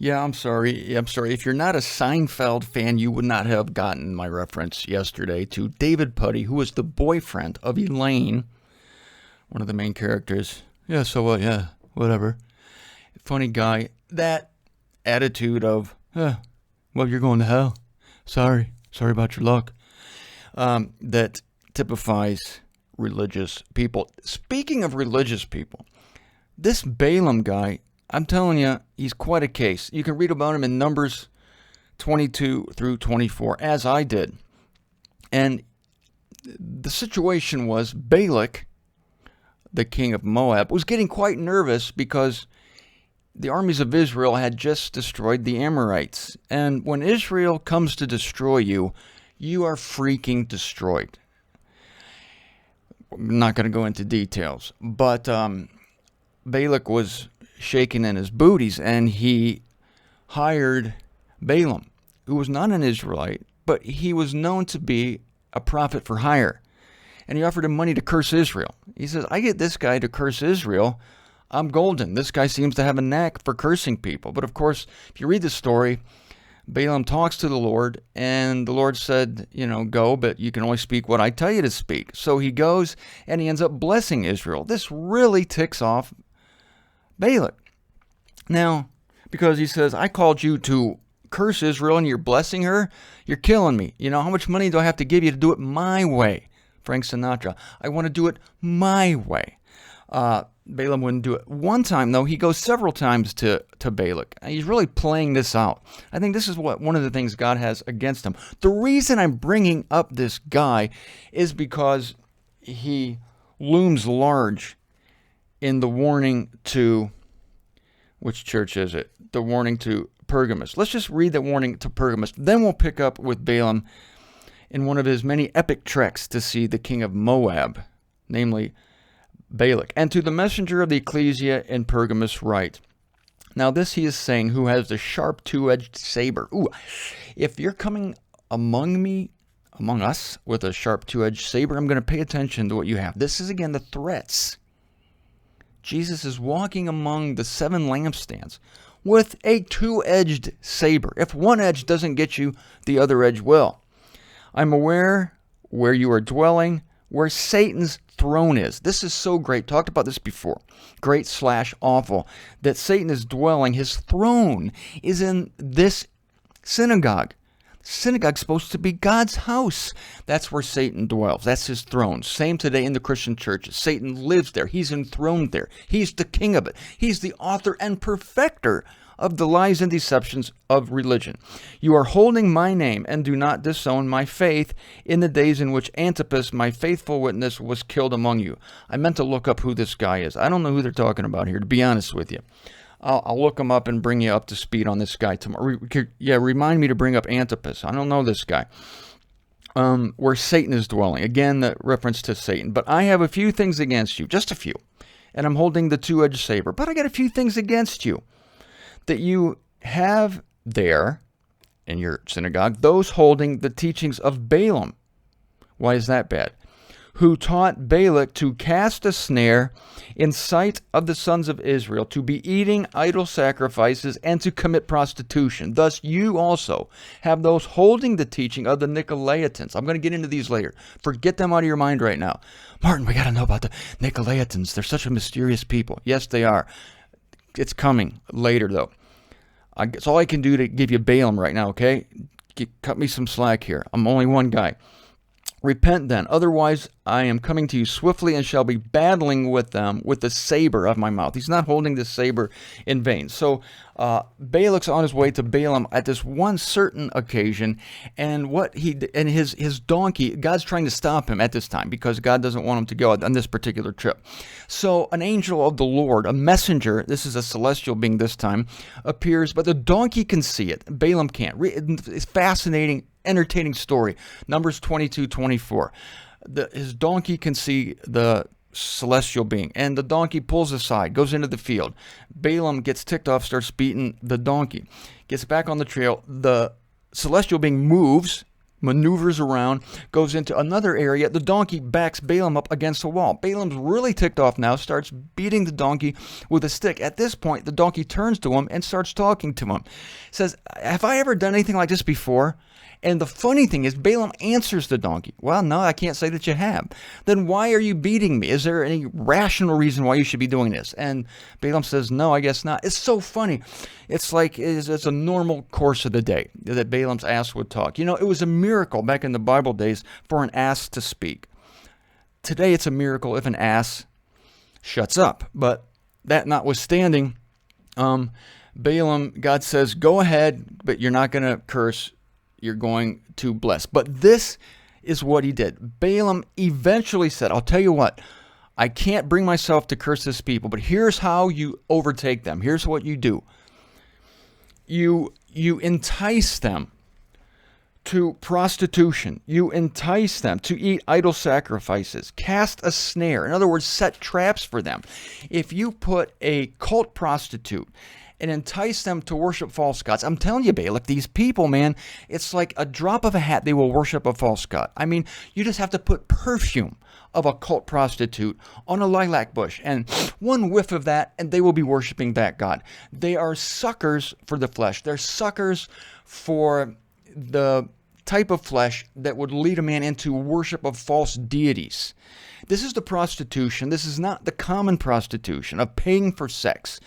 Yeah, I'm sorry. I'm sorry. If you're not a Seinfeld fan, you would not have gotten my reference yesterday to David Puddy, who was the boyfriend of Elaine, one of the main characters. Yeah, so what? Yeah, whatever. Funny guy. That attitude of, well, you're going to hell. Sorry. Sorry about your luck. That typifies religious people. Speaking of religious people, this Balaam guy, I'm telling you, he's quite a case. You can read about him in Numbers 22 through 24, as I did. And the situation was Balak, the king of Moab, was getting quite nervous because the armies of Israel had just destroyed the Amorites. And when Israel comes to destroy you, you are freaking destroyed. I'm not going to go into details, but Balak was shaking in his booties, and he hired Balaam, who was not an Israelite, but he was known to be a prophet for hire. And he offered him money to curse Israel. He says, I get this guy to curse Israel, I'm golden. This guy seems to have a knack for cursing people. But of course, if you read the story, Balaam talks to the Lord, and the Lord said, go, but you can only speak what I tell you to speak. So he goes, and he ends up blessing Israel. This really ticks off Balak. Now, because he says, I called you to curse Israel, and you're blessing her, you're killing me. How much money do I have to give you to do it my way? Frank Sinatra. I want to do it my way. Balaam wouldn't do it. One time, though, he goes several times to Balak. He's really playing this out. I think this is one of the things God has against him. The reason I'm bringing up this guy is because he looms large in the warning to, which church is it? The warning to Pergamos. Let's just read the warning to Pergamos. Then we'll pick up with Balaam in one of his many epic treks to see the king of Moab, namely Balak. And to the messenger of the ecclesia in Pergamos write. Now this he is saying, who has the sharp two-edged saber. Ooh, if you're coming among us with a sharp two-edged saber, I'm going to pay attention to what you have. This is again the threats. Jesus is walking among the 7 lampstands with a two-edged saber. If one edge doesn't get you, the other edge will. I'm aware where you are dwelling, where Satan's throne is. This is so great. Talked about this before. Great/awful. That Satan is dwelling. His throne is in this synagogue. Synagogue's supposed to be God's house. That's where Satan dwells. That's his throne. Same today in the Christian churches. Satan lives there. He's enthroned there. He's the king of it. He's the author and perfecter of the lies and deceptions of religion. You are holding my name and do not disown my faith in the days in which Antipas, my faithful witness, was killed among you. I meant to look up who this guy is. I don't know who they're talking about here, to be honest with you. I'll look him up and bring you up to speed on this guy tomorrow. Remind me to bring up Antipas. I don't know this guy. Where Satan is dwelling. Again, the reference to Satan. But I have a few things against you, just a few. And I'm holding the two-edged saber. But I got a few things against you. That you have there in your synagogue those holding the teachings of Balaam. Why is that bad? Who taught Balak to cast a snare in sight of the sons of Israel, to be eating idol sacrifices, and to commit prostitution. Thus you also have those holding the teaching of the Nicolaitans. I'm going to get into these later. Forget them out of your mind right now. Martin, we got to know about the Nicolaitans. They're such a mysterious people. Yes, they are. It's coming later, though. It's all I can do to give you Balaam right now, okay? Cut me some slack here. I'm only one guy. Repent then, otherwise I am coming to you swiftly and shall be battling with them with the saber of my mouth. He's not holding this saber in vain. So Balak's on his way to Balaam at this one certain occasion, and his donkey, God's trying to stop him at this time because God doesn't want him to go on this particular trip. So an angel of the Lord, a messenger, this is a celestial being this time, appears, but the donkey can see it. Balaam can't. It's fascinating, entertaining story. Numbers 22:24. His donkey can see the celestial being, and the donkey pulls aside, goes into the field. Balaam gets ticked off, starts beating the donkey, gets back on the trail. The celestial being moves maneuvers around, goes into another area. The donkey backs Balaam up against the wall. Balaam's really ticked off now, starts beating the donkey with a stick. At this point, the donkey turns to him and starts talking to him. Says, have I ever done anything like this before? And the funny thing is, Balaam answers the donkey. Well, no, I can't say that you have. Then why are you beating me? Is there any rational reason why you should be doing this? And Balaam says, no, I guess not. It's so funny. It's like it's a normal course of the day that Balaam's ass would talk. You know, it was a miracle back in the Bible days for an ass to speak. Today, it's a miracle if an ass shuts up. But that notwithstanding, Balaam, God says, go ahead, but you're not going to curse. You're going to bless. But this is what he did. Balaam eventually said, I'll tell you what, I can't bring myself to curse this people, but here's how you overtake them. Here's what you do. You entice them to prostitution. You entice them to eat idol sacrifices. Cast a snare. In other words, set traps for them. If you put a cult prostitute and entice them to worship false gods. I'm telling you, Balak, these people, man, it's like a drop of a hat, they will worship a false god. I mean, you just have to put perfume of a cult prostitute on a lilac bush, and one whiff of that, and they will be worshiping that god. They are suckers for the flesh. They're suckers for the type of flesh that would lead a man into worship of false deities. This is the prostitution. This is not the common prostitution of paying for sex.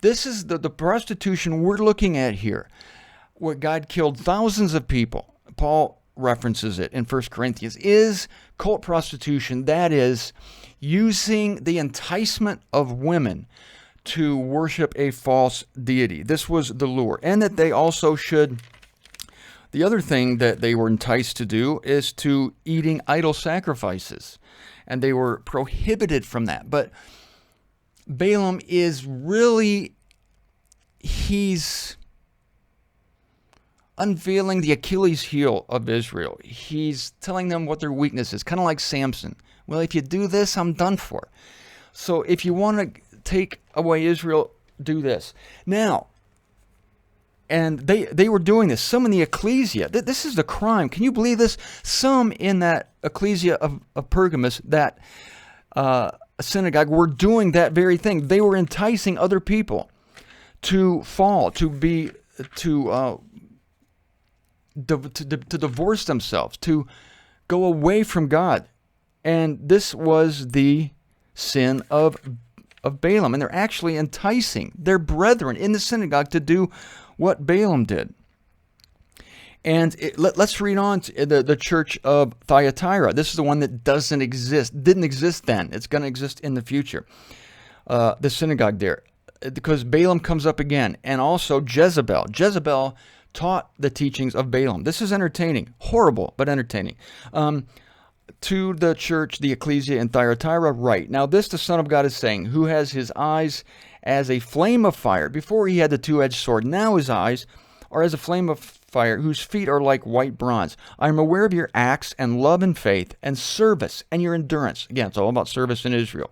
This is the prostitution we're looking at here, where God killed thousands of people. Paul references it in 1 Corinthians, is cult prostitution. That is using the enticement of women to worship a false deity. This was the lure. And that they also should, the other thing that they were enticed to do is to eating idol sacrifices. And they were prohibited from that. But Balaam is really, he's unveiling the Achilles heel of Israel. He's telling them what their weakness is, kind of like Samson. Well, if you do this, I'm done for. So if you want to take away Israel, do this. Now, and they were doing this. Some in the ecclesia, this is the crime. Can you believe this? Some in that ecclesia of Pergamos, that synagogue, were doing that very thing. They were enticing other people to fall, to divorce themselves, to go away from God. And this was the sin of Balaam. And they're actually enticing their brethren in the synagogue to do what Balaam did. And let's read on to the church of Thyatira. This is the one that didn't exist then. It's going to exist in the future. The synagogue there. Because Balaam comes up again. And also Jezebel. Jezebel taught the teachings of Balaam. This is entertaining. Horrible, but entertaining. To the church, the ecclesia in Thyatira, write. Now this the Son of God is saying, who has his eyes as a flame of fire. Before he had the two-edged sword. Now his eyes are as a flame of fire, whose feet are like white bronze. I am aware of your acts and love and faith and service and your endurance. Again, it's all about service in Israel.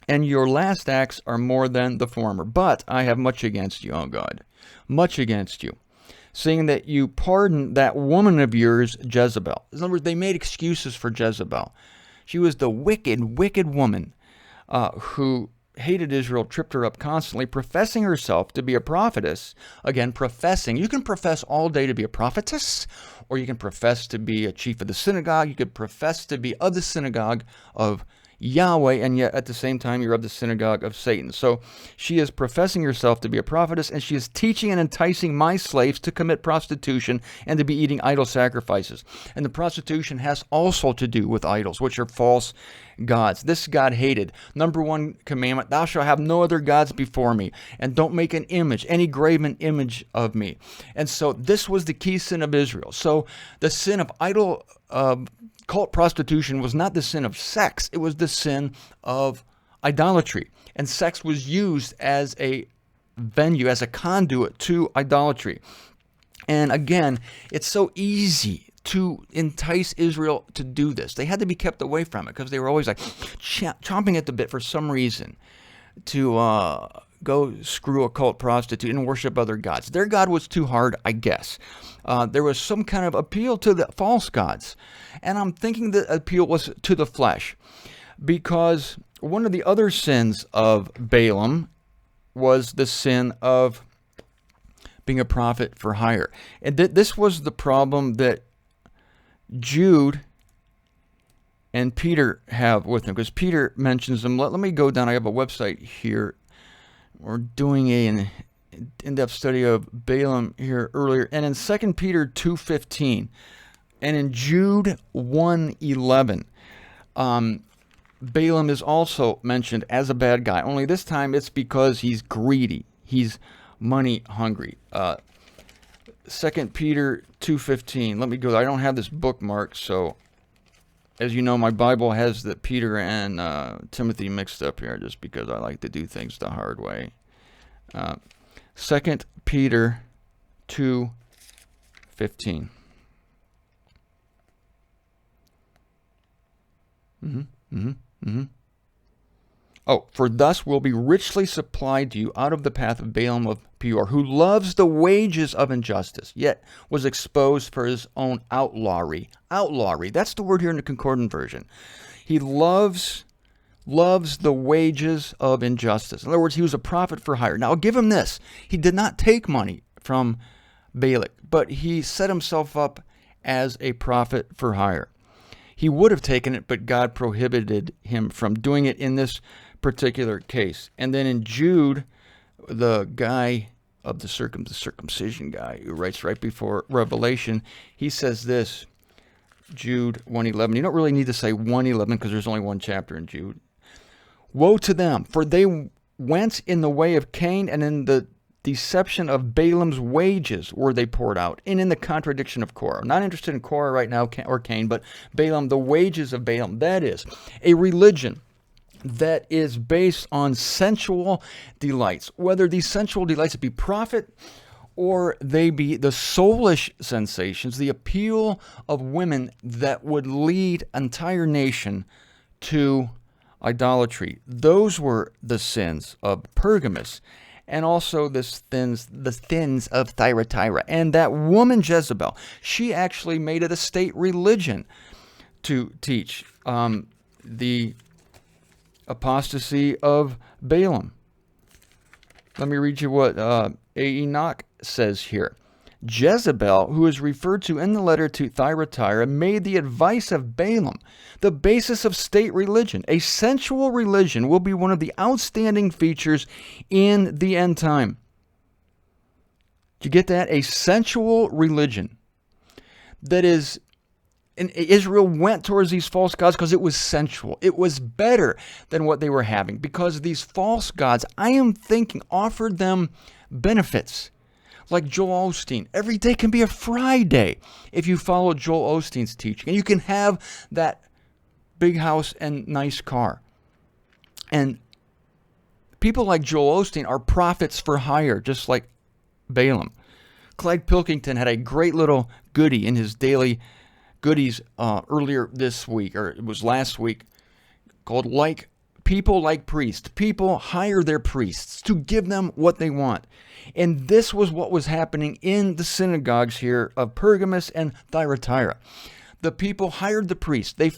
And your last acts are more than the former. But I have much against you, O God, much against you, seeing that you pardon that woman of yours, Jezebel. In other words, they made excuses for Jezebel. She was the wicked, wicked woman who hated Israel, tripped her up constantly, professing herself to be a prophetess. Again, professing. You can profess all day to be a prophetess, or you can profess to be a chief of the synagogue. You could profess to be of the synagogue of Yahweh, and yet at the same time you're of the synagogue of Satan. So she is professing herself to be a prophetess, and she is teaching and enticing my slaves to commit prostitution and to be eating idol sacrifices. And the prostitution has also to do with idols, which are false gods. This God hated. Number one commandment, thou shalt have no other gods before me, and don't make an image, any graven image of me. And so this was the key sin of Israel. So the sin of idol cult prostitution was not the sin of sex. It was the sin of idolatry. And sex was used as a venue, as a conduit to idolatry. And again, it's so easy to entice Israel to do this. They had to be kept away from it because they were always like chomping at the bit for some reason to go screw a cult prostitute and worship other gods. Their God was too hard, I guess. There was some kind of appeal to the false gods. And I'm thinking the appeal was to the flesh. Because one of the other sins of Balaam was the sin of being a prophet for hire. And this was the problem that Jude and Peter have with him, because Peter mentions them. Let me go down. I have a website here. We're doing an in-depth study of Balaam here earlier. And in 2 Peter 2:15 and in Jude 1:11, Balaam is also mentioned as a bad guy. Only this time it's because he's greedy. He's money hungry. 2 Peter 2:15. Let me go. I don't have this bookmarked, so as you know, my Bible has the Peter and Timothy mixed up here just because I like to do things the hard way. 2 Peter 2:15. Oh, for thus will be richly supplied to you out of the path of Balaam of Peor, who loves the wages of injustice, yet was exposed for his own outlawry. Outlawry, that's the word here in the Concordant version. He loves the wages of injustice. In other words, he was a prophet for hire. Now, I'll give him this. He did not take money from Balak, but he set himself up as a prophet for hire. He would have taken it, but God prohibited him from doing it in this particular case. And then in Jude, the guy of the circumcision guy who writes right before Revelation, he says this, Jude 1:11. You don't really need to say 1:11 because there's only one chapter in Jude. Woe to them, for they went in the way of Cain, and in the deception of Balaam's wages were they poured out, and in the contradiction of Korah. I'm not interested in Korah right now, or Cain, but Balaam, the wages of Balaam. That is a religion that is based on sensual delights, whether these sensual delights be profit or they be the soulish sensations, the appeal of women that would lead an entire nation to idolatry. Those were the sins of Pergamos, and also the sins of Thyatira. And that woman Jezebel, she actually made it a state religion to teach the apostasy of Balaam. Let me read you what Enoch says here. Jezebel, who is referred to in the letter to Thyatira, made the advice of Balaam the basis of state religion. A sensual religion will be one of the outstanding features in the end time. Did you get that? A sensual religion. That is, and Israel went towards these false gods because it was sensual. It was better than what they were having, because these false gods, I am thinking, offered them benefits. Like Joel Osteen, every day can be a Friday if you follow Joel Osteen's teaching. And you can have that big house and nice car. And people like Joel Osteen are prophets for hire, just like Balaam. Clyde Pilkington had a great little goodie in his daily goodies earlier this week, or it was last week, called "Like People Like Priests." People hire their priests to give them what they want. And this was what was happening in the synagogues here of Pergamos and Thyatira. The people hired the priests. They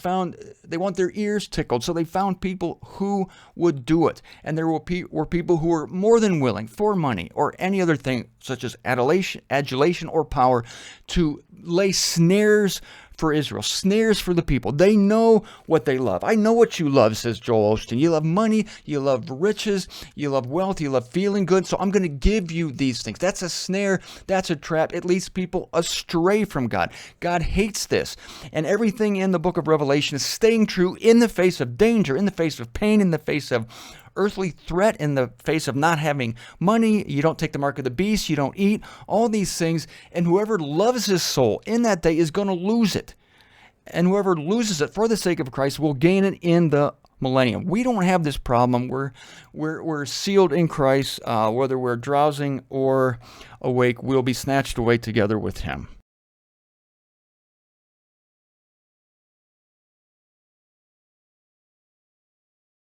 want their ears tickled, so they found people who would do it. And there were people who were more than willing, for money or any other thing, such as adulation or power, to lay snares for Israel, snares for the people. They know what they love. I know what you love, says Joel Osteen. You love money, you love riches, you love wealth, you love feeling good, so I'm going to give you these things. That's a snare, that's a trap. It leads people astray from God. God hates this. And everything in the book of Revelation is staying true in the face of danger, in the face of pain, in the face of earthly threat, in the face of not having money. You don't take the mark of the beast, you don't eat, all these things. And whoever loves his soul in that day is going to lose it. And whoever loses it for the sake of Christ will gain it in the millennium. We don't have this problem. We're sealed in Christ. Whether we're drowsing or awake, we'll be snatched away together with him.